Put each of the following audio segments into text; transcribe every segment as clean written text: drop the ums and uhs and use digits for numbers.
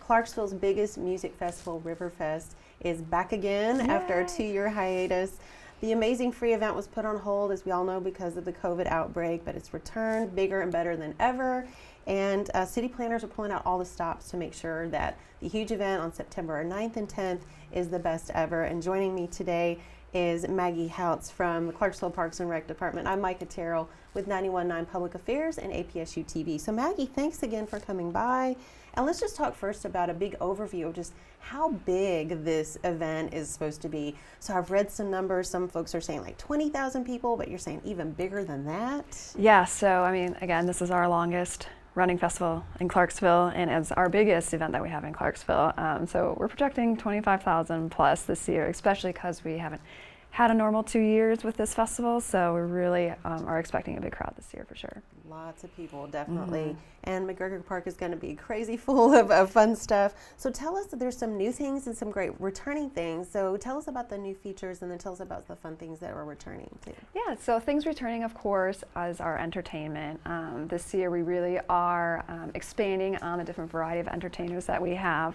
Clarksville's biggest music festival, RiverFest, is back again after a 2-year hiatus. The amazing free event was put on hold, as we all know, because of the COVID outbreak, but it's returned bigger and better than ever. And city planners are pulling out all the stops to make sure that the huge event on September 9th and 10th is the best ever. And joining me today is Maggie Houts from the Clarksville Parks and Rec Department. I'm Micca Terrell with 91.9 Public Affairs and APSU-TV. So Maggie, thanks again for coming by. And let's just talk first about a big overview of just how big this event is supposed to be. So I've read some numbers. Some folks are saying like 20,000 people, but you're saying even bigger than that? Yeah, so I mean, again, this is our longest running festival in Clarksville, and it's our biggest event that we have in Clarksville. So we're projecting 25,000 plus this year, especially because we haven't had a normal 2 years with this festival, so we really are expecting a big crowd this year for sure. Lots of people, definitely. And McGregor Park is going to be crazy full of fun stuff. So tell us that there's some new things and some great returning things. So tell us about the new features, and then tell us about the fun things that are returning too. Yeah, so things returning, of course, is our entertainment. This year we really are expanding on the different variety of entertainers that we have,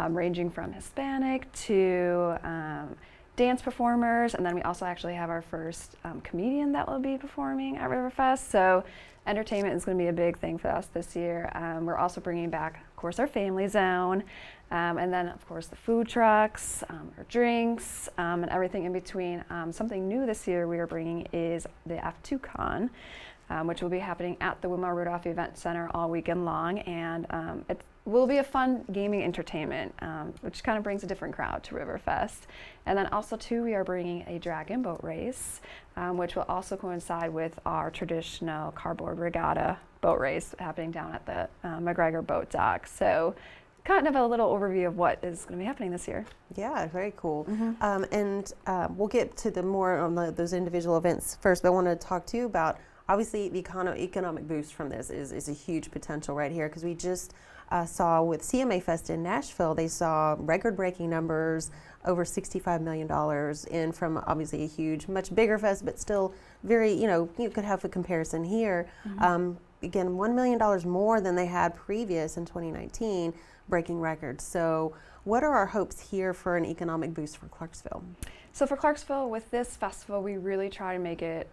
ranging from Hispanic to dance performers, and then we also actually have our first comedian that will be performing at RiverFest. So entertainment is going to be a big thing for us this year. We're also bringing back, of course, our family zone, and then of course the food trucks, our drinks, and everything in between. Something new this year we are bringing is the F2Con, which will be happening at the Wilma Rudolph Event Center all weekend long, and it will be a fun gaming entertainment, which kind of brings a different crowd to RiverFest. And then also too, we are bringing a dragon boat race, which will also coincide with our traditional cardboard regatta boat race happening down at the McGregor boat dock. So kind of a little overview of what is going to be happening this year. Yeah, very cool. And we'll get to the more on those individual events first, but I want to talk to you about, obviously, the economic boost from this is a huge potential right here, because we just saw with CMA Fest in Nashville, they saw record-breaking numbers, over $65 million in from obviously a huge, much bigger fest, but still very, you could have a comparison here. Again, $1 million more than they had previous in 2019, breaking records. So what are our hopes here for an economic boost for Clarksville? So for Clarksville, with this festival, we really try to make it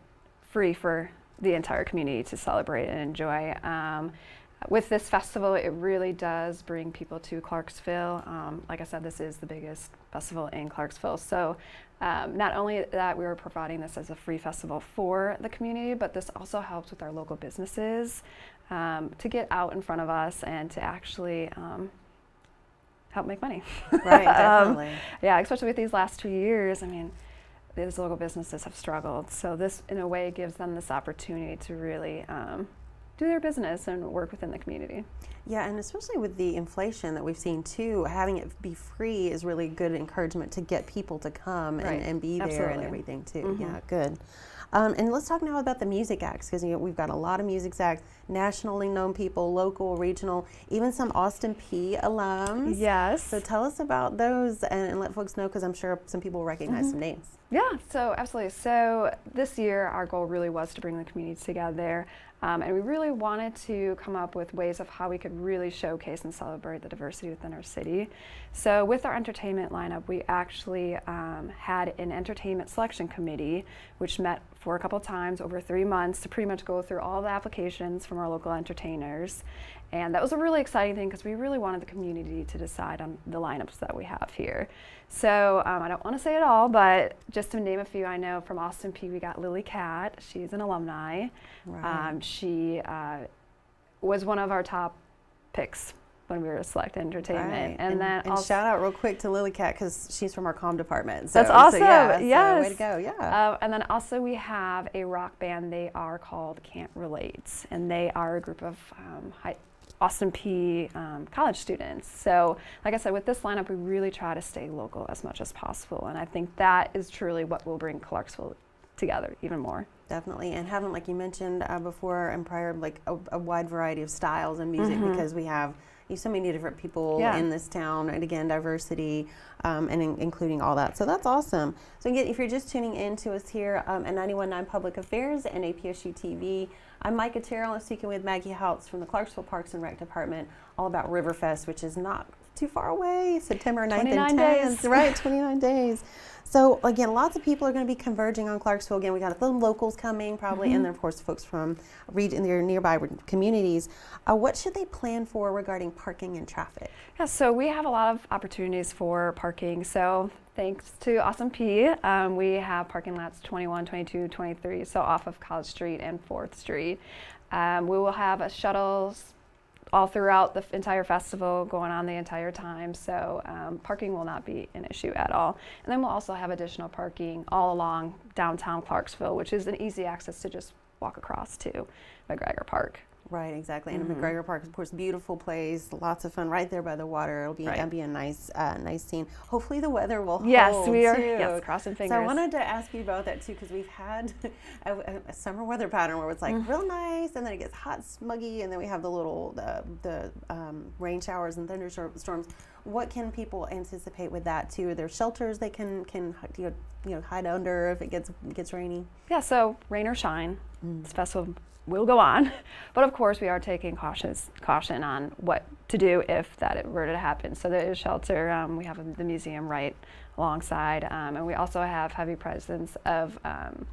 free for the entire community to celebrate and enjoy. With this festival, it really does bring people to Clarksville. Like I said, this is the biggest festival in Clarksville. So not only that we are providing this as a free festival for the community, but this also helps with our local businesses to get out in front of us and to actually help make money. Right, definitely. Yeah, especially with these last 2 years. I mean, these local businesses have struggled. So this, in a way, gives them this opportunity to really do their business and work within the community. Yeah, and especially with the inflation that we've seen too, having it be free is really good encouragement to get people to come and be there. Absolutely. And everything too. Yeah, good. And let's talk now about the music acts, because we've got a lot of music acts, nationally known people, local, regional, even some Austin Peay alums. Yes. So tell us about those and let folks know, because I'm sure some people recognize some names. Yeah, so absolutely. So this year our goal really was to bring the community together, and we really wanted to come up with ways of how we could really showcase and celebrate the diversity within our city. So with our entertainment lineup, we actually had an entertainment selection committee, which met for a couple times over 3 months to pretty much go through all the applications from our local entertainers. And that was a really exciting thing, because we really wanted the community to decide on the lineups that we have here. So I don't want to say it all, but just to name a few, I know from Austin Peay we got Lily Cat. She's an alumni. Right. She was one of our top picks when we were select entertainment. Right. And then also, shout out real quick to Lily Cat, because she's from our comm department. So, that's awesome. So yeah, yes. So way to go. Yeah. And then also we have a rock band. They are called Can't Relate, and they are a group of Austin Peay college students. So like I said, with this lineup, we really try to stay local as much as possible. And I think that is truly what will bring Clarksville together even more. Definitely, and having, like you mentioned before and prior, like a wide variety of styles and music, because we have so many different people in this town, and again, diversity, and including all that. So that's awesome. So again, if you're just tuning in to us here at 91.9 Public Affairs and APSU-TV, I'm Micca Terrell. I'm speaking with Maggie Houts from the Clarksville Parks and Rec Department, all about RiverFest, which is not too far away. September 9th 29 and 10th. days. Right, 29 days. So again, lots of people are going to be converging on Clarksville. Again, we got some locals coming probably, and then of course folks from their nearby communities. What should they plan for regarding parking and traffic? Yeah, so we have a lot of opportunities for parking. So thanks to Awesome Peay, we have parking lots 21, 22, 23, so off of College Street and 4th Street. We will have shuttles all throughout the entire festival going on the entire time, so parking will not be an issue at all. And then we'll also have additional parking all along downtown Clarksville, which is an easy access to just walk across to McGregor Park. Right, exactly. And McGregor Park, of course, beautiful place, lots of fun right there by the water. It'll be a nice scene. Hopefully the weather will hold. Yes, we are. Too. Yes, crossing fingers. So I wanted to ask you about that too, because we've had a summer weather pattern where it's like real nice, and then it gets hot, smuggy, and then we have the little rain showers and thunderstorms. What can people anticipate with that too? Are there shelters they can hide under if it gets rainy? Yeah. So rain or shine, this festival will go on, but of course we are taking caution on what to do if that were to happen. So there is shelter. We have the museum right alongside, and we also have heavy presence of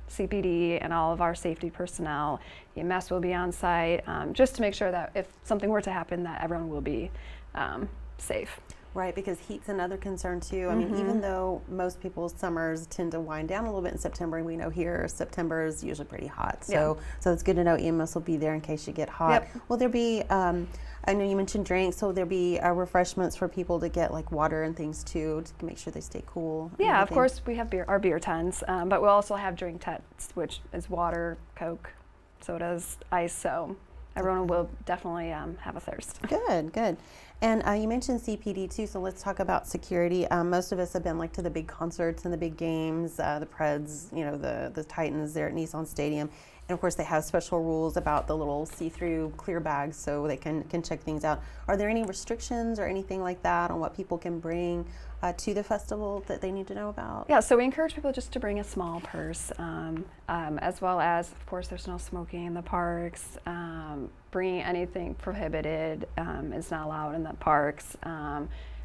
CPD and all of our safety personnel. EMS will be on site, just to make sure that if something were to happen, that everyone will be safe. Right, because heat's another concern too. I mean, even though most people's summers tend to wind down a little bit in September, and we know here September is usually pretty hot. So it's good to know EMS will be there in case you get hot. Will there be, I know you mentioned drinks, so will there be refreshments for people to get like water and things too, to make sure they stay cool? Yeah, of course we have our beer tents, but we'll also have drink tents, which is water, Coke, sodas, ice, so everyone will definitely have a thirst. Good. And you mentioned CPD too, so let's talk about security. Most of us have been like to the big concerts and the big games, the Preds, the Titans there at Nissan Stadium. And of course they have special rules about the little see-through clear bags so they can check things out. Are there any restrictions or anything like that on what people can bring to the festival that they need to know about? Yeah, so we encourage people just to bring a small purse, as well as, of course, there's no smoking in the parks. Bringing anything prohibited is not allowed in the parks.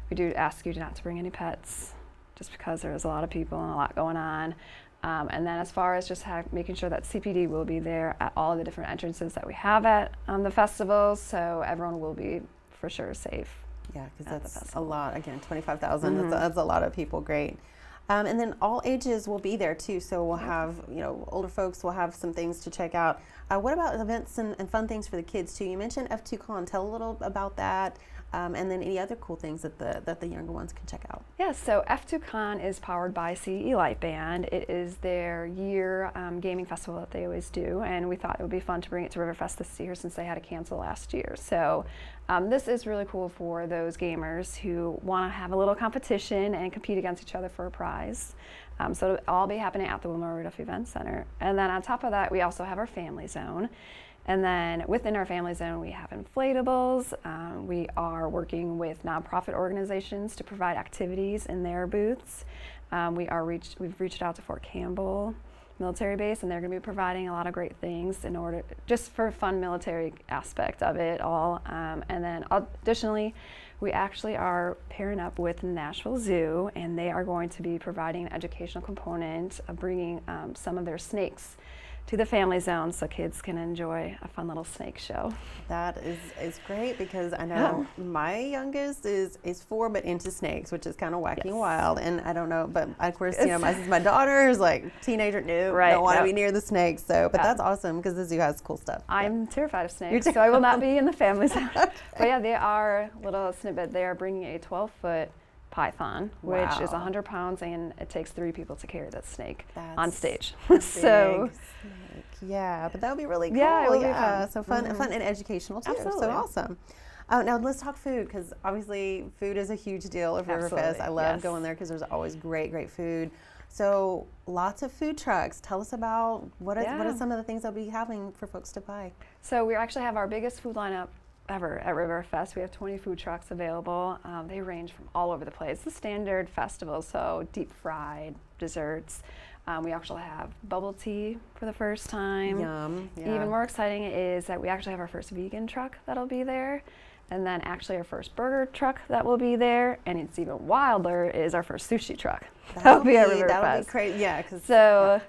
We do ask you not to bring any pets, just because there's a lot of people and a lot going on. And then as far as just making sure that CPD will be there at all the different entrances that we have at the festivals, so everyone will be for sure safe. Yeah, because that's a lot. Again, 25,000, that's a lot of people. Great. And then all ages will be there too, so we'll have, older folks will have some things to check out. What about events and fun things for the kids too? You mentioned F2Con. Tell a little about that, and then any other cool things that the younger ones can check out. Yeah, so F2Con is powered by CDE Lightband. It is their year gaming festival that they always do, and we thought it would be fun to bring it to RiverFest this year since they had to cancel last year. So this is really cool for those gamers who want to have a little competition and compete against each other for a prize. So it'll all be happening at the Wilmer Rudolph Event Center. And then on top of that, we also have our family zone. And then within our family zone, we have inflatables. We are working with nonprofit organizations to provide activities in their booths. We've reached out to Fort Campbell military base, and they're going to be providing a lot of great things in order just for a fun military aspect of it all. And then additionally, we actually are pairing up with Nashville Zoo, and they are going to be providing an educational component of bringing some of their snakes to the family zone so kids can enjoy a fun little snake show. That is great, because I know my youngest is 4 but into snakes, which is kind of wacky and wild, and I don't know, but of course my daughter is like teenager, don't want to be near the snakes, so but that's awesome because the zoo has cool stuff. I'm terrified of snakes, so I will not be in the family zone. But yeah, they are little snippet. They are bringing a 12-foot python, which is 100 pounds, and it takes 3 people to carry that snake on stage. So yeah, but that would be really cool. Yeah, it would be fun. So fun and educational too. Absolutely. So awesome. Now let's talk food, because obviously food is a huge deal at RiverFest. I love going there because there's always great food. So lots of food trucks. Tell us about what are some of the things they'll be having for folks to buy. So we actually have our biggest food lineup ever at RiverFest. We have 20 food trucks available. They range from all over the place. The standard festival, so deep fried desserts. We actually have bubble tea for the first time. Yum. Yeah. Even more exciting is that we actually have our first vegan truck that'll be there. And then actually our first burger truck that will be there, and it's even wilder, is our first sushi truck. That'll be at RiverFest. That would be great, yeah. So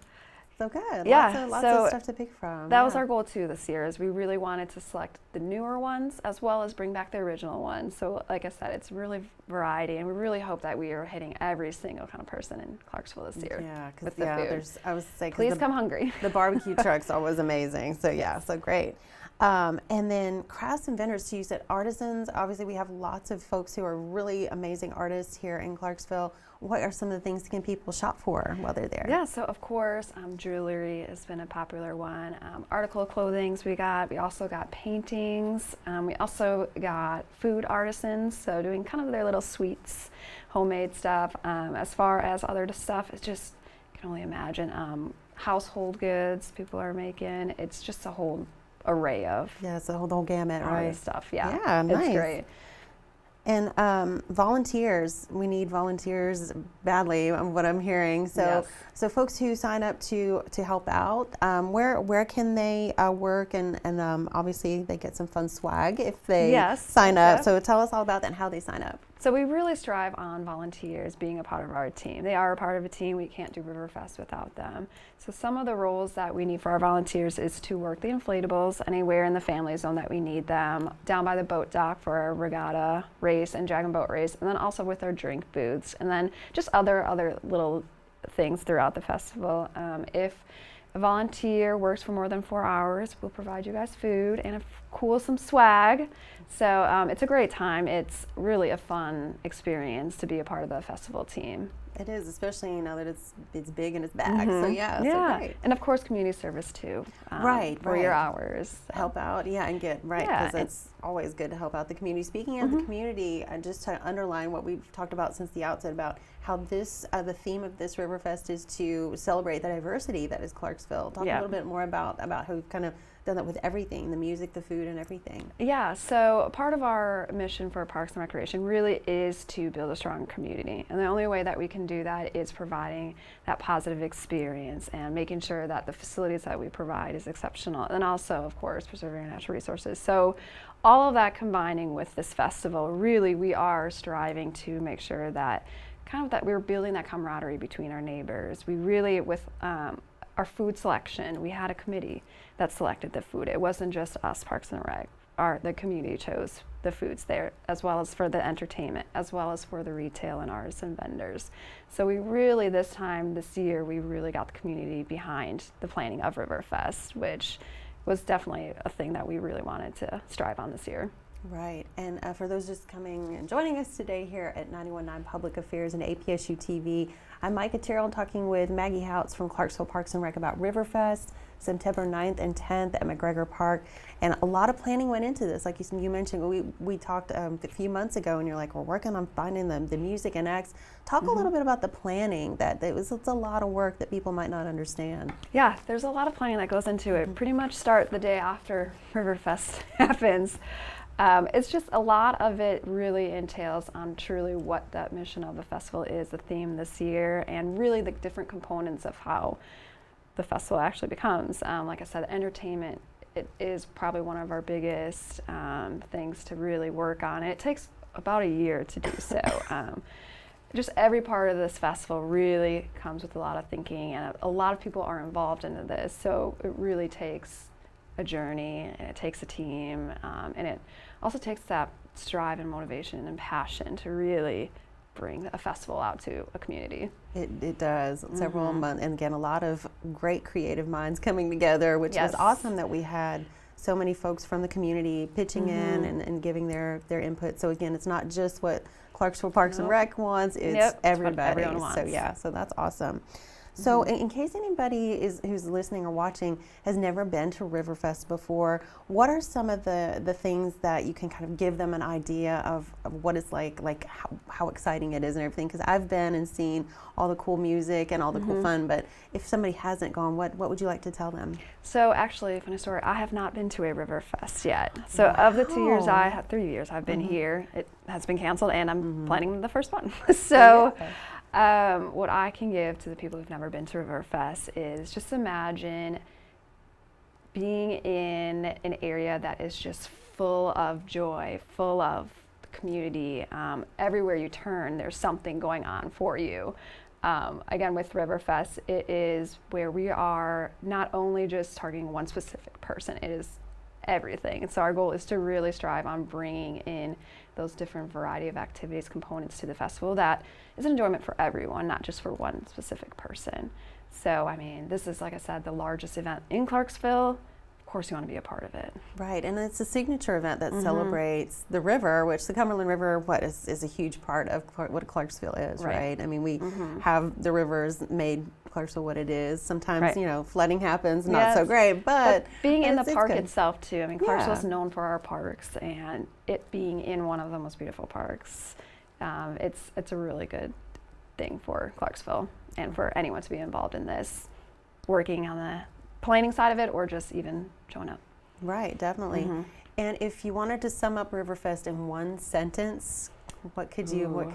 good. Yeah, lots of stuff to pick from. That was our goal too this year, is we really wanted to select the newer ones as well as bring back the original ones. So like I said, it's really variety, and we really hope that we are hitting every single kind of person in Clarksville this year. Yeah, because food. I was saying, please come hungry. The barbecue truck's always amazing. So yeah, so great. And then crafts and vendors. So you said artisans. Obviously, we have lots of folks who are really amazing artists here in Clarksville. What are some of the things can people shop for while they're there? Yeah, so of course, jewelry has been a popular one. Article clothings we got. We also got paintings. We also got food artisans, so doing kind of their little sweets, homemade stuff. As far as other stuff, it's just, you can only imagine, household goods people are making. It's just a whole array of it's the whole gamut, right? Stuff, yeah. Yeah, nice. It's great. And volunteers, we need volunteers badly, what I'm hearing. So, so folks who sign up to help out, where can they work? And obviously they get some fun swag if they sign up. So tell us all about that and how they sign up. So we really strive on volunteers being a part of our team. They are a part of a team. We can't do RiverFest without them. So some of the roles that we need for our volunteers is to work the inflatables anywhere in the family zone that we need them, down by the boat dock for our regatta race and dragon boat race, and then also with our drink booths, and then just other little things throughout the festival. If a volunteer works for more than 4 hours, we'll provide you guys food and some swag. So it's a great time. It's really a fun experience to be a part of the festival team. It is, especially now that it's big and it's back. So so great. And of course community service too. For your hours. Help out, and get because it's always good to help out the community. Speaking of the community, just to underline what we've talked about since the outset about how this the theme of this RiverFest is to celebrate the diversity that is Clarksville. Talk a little bit more about how we've kind of done that with everything, the music, the food, and everything. Yeah, so part of our mission for Parks and Recreation really is to build a strong community. And the only way that we can do that is providing that positive experience and making sure that the facilities that we provide is exceptional. And also, of course, preserving our natural resources. So all of that combining with this festival, really we are striving to make sure that we're building that camaraderie between our neighbors. We really, with our food selection, we had a committee that selected the food. It wasn't just us, Parks and Rec. The community chose the foods there, as well as for the entertainment, as well as for the retail and artisan vendors. So we really, this year, we really got the community behind the planning of RiverFest, which was definitely a thing that we really wanted to strive on this year. Right, and for those just coming and joining us today here at 91.9 Public Affairs and APSU-TV, I'm Micca Terrell talking with Maggie Houts from Clarksville Parks and Rec about RiverFest, September 9th and 10th at McGregor Park. And a lot of planning went into this. Like you mentioned, we talked a few months ago, and you're like, we're working on finding the music and acts. Talk a little bit about the planning, it's a lot of work that people might not understand. Yeah, there's a lot of planning that goes into it. Pretty much start the day after RiverFest happens. It's just a lot of it really entails on truly what that mission of the festival is, the theme this year, and really the different components of how the festival actually becomes. Like I said, entertainment, it is probably one of our biggest things to really work on. It takes about a year to do so. Just every part of this festival really comes with a lot of thinking, and a lot of people are involved into this, so it really takes a journey, and it takes a team, and it also takes that strive and motivation and passion to really bring a festival out to a community. It does. Several months, and again, a lot of great creative minds coming together, which was awesome that we had so many folks from the community pitching in and giving their input. So again, it's not just what Clarksville Parks and Rec wants, it's everybody. Everyone wants. So that's awesome. So in case anybody who's listening or watching has never been to RiverFest before, what are some of the things that you can kind of give them an idea of what it's like how exciting it is and everything? Because I've been and seen all the cool music and all the cool fun, but if somebody hasn't gone, what would you like to tell them? So actually, funny story, I have not been to a RiverFest yet. So of the 3 years I've been here, it has been canceled, and I'm planning the first one. So. What I can give to the people who've never been to RiverFest is just imagine being in an area that is just full of joy, full of community. Everywhere you turn, there's something going on for you. Again, with RiverFest, it is where we are not only just targeting one specific person, it is everything. And so our goal is to really strive on bringing in those different variety of activities, components to the festival that is an enjoyment for everyone, not just for one specific person. So, I mean, this is, like I said, the largest event in Clarksville. Of course, you want to be a part of it. Right, and it's a signature event that celebrates the river, which the Cumberland River, is a huge part of what Clarksville is, right? I mean, we have the rivers made Clarksville what it is. Sometimes, you know, flooding happens, not so great, but being in the park itself too. I mean, Clarksville is known for our parks, and it being in one of the most beautiful parks, it's a really good thing for Clarksville and for anyone to be involved in this, working on the planning side of it, or just even showing up. Right, definitely. And if you wanted to sum up RiverFest in one sentence, could you do it?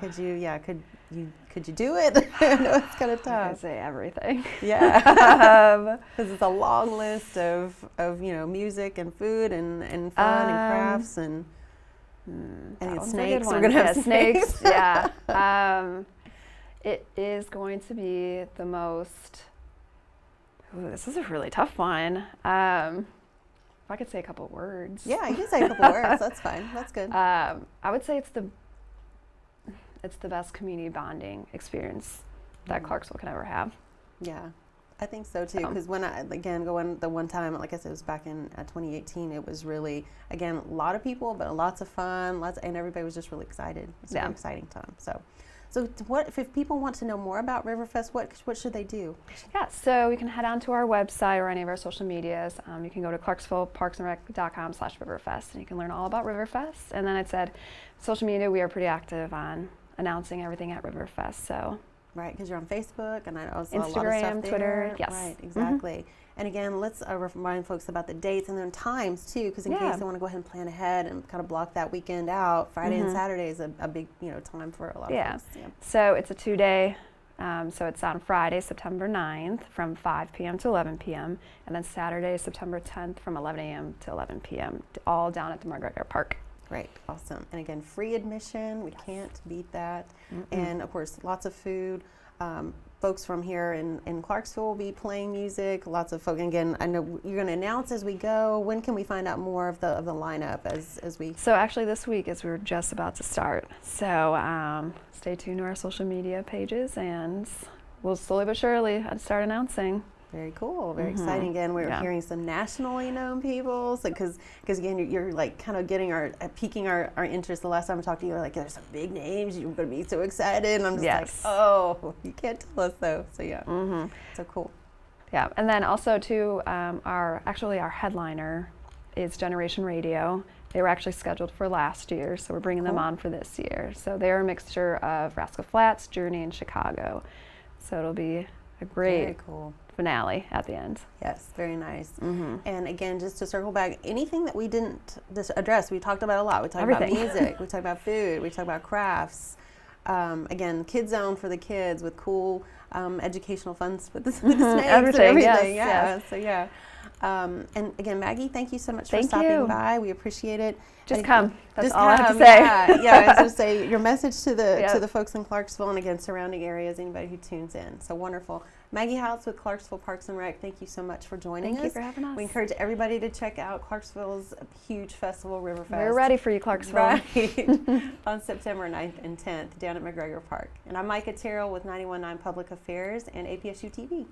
I know it's kind of tough. I say everything. Yeah, because it's a long list of you know, music and food and fun and crafts and snakes. We're gonna have snakes. Yeah. It is going to be the most. Ooh, this is a really tough one. If I could say a couple words. Yeah, you can say a couple words. That's fine. That's good. I would say it's the best community bonding experience that Clarksville can ever have. Yeah, I think so too. Because when I the one time, like I said, it was back in 2018. It was really, again, a lot of people, but lots of fun, and everybody was just really excited. It's an exciting time. So what if people want to know more about RiverFest? What should they do? Yeah, so you can head on to our website or any of our social medias. You can go to clarksvilleparksandrec.com/RiverFest, and you can learn all about RiverFest. And then I said, social media, we are pretty active on announcing everything at RiverFest. So right, because you're on Facebook, and I know Instagram, a lot of stuff there. Twitter, yes, right, exactly. And again, let's remind folks about the dates and then times too, because in case they want to go ahead and plan ahead and kind of block that weekend out. Friday and Saturday is a big time for a lot of folks. Yeah. So it's a 2-day. So it's on Friday, September 9th from 5 p.m. to 11 p.m. and then Saturday, September 10th from 11 a.m. to 11 p.m. all down at the McGregor Park. Great, awesome. And again, free admission. We can't beat that. And of course, lots of food. Folks from here in Clarksville will be playing music. Lots of folks. Again, I know you're going to announce as we go. When can we find out more of the lineup as we? So actually, this week as we're just about to start. So stay tuned to our social media pages, and we'll slowly but surely start announcing. Very cool, very exciting. Again, we're hearing some nationally known people, because again, you're like kind of piquing our interest. The last time I talked to you, you're like, there's some big names, you're going to be so excited, and I'm just like, oh, you can't tell us though. So yeah, so cool. Yeah, and then also too, our headliner is Generation Radio. They were actually scheduled for last year, so we're bringing them on for this year. So they're a mixture of Rascal Flatts, Journey, and Chicago. So it'll be a great finale at the end. Yes, very nice. And again, just to circle back, anything that we didn't address, we talked about a lot. We talked about music, we talked about food, we talked about crafts. Again, Kid Zone for the kids with cool educational fun with the snakes and everything. Yes. So yeah. And again, Maggie, thank you so much for stopping by. We appreciate it. Just come. That's all I have to say. Yeah, I was going to say your message to the folks in Clarksville and again surrounding areas, anybody who tunes in. So wonderful. Maggie Houts with Clarksville Parks and Rec. Thank you so much for joining us. Thank you for having us. We encourage everybody to check out Clarksville's huge festival, RiverFest. We're ready for you, Clarksville. Right. On September 9th and 10th down at McGregor Park. And I'm Micca Terrell with 91.9 Public Affairs and APSU-TV.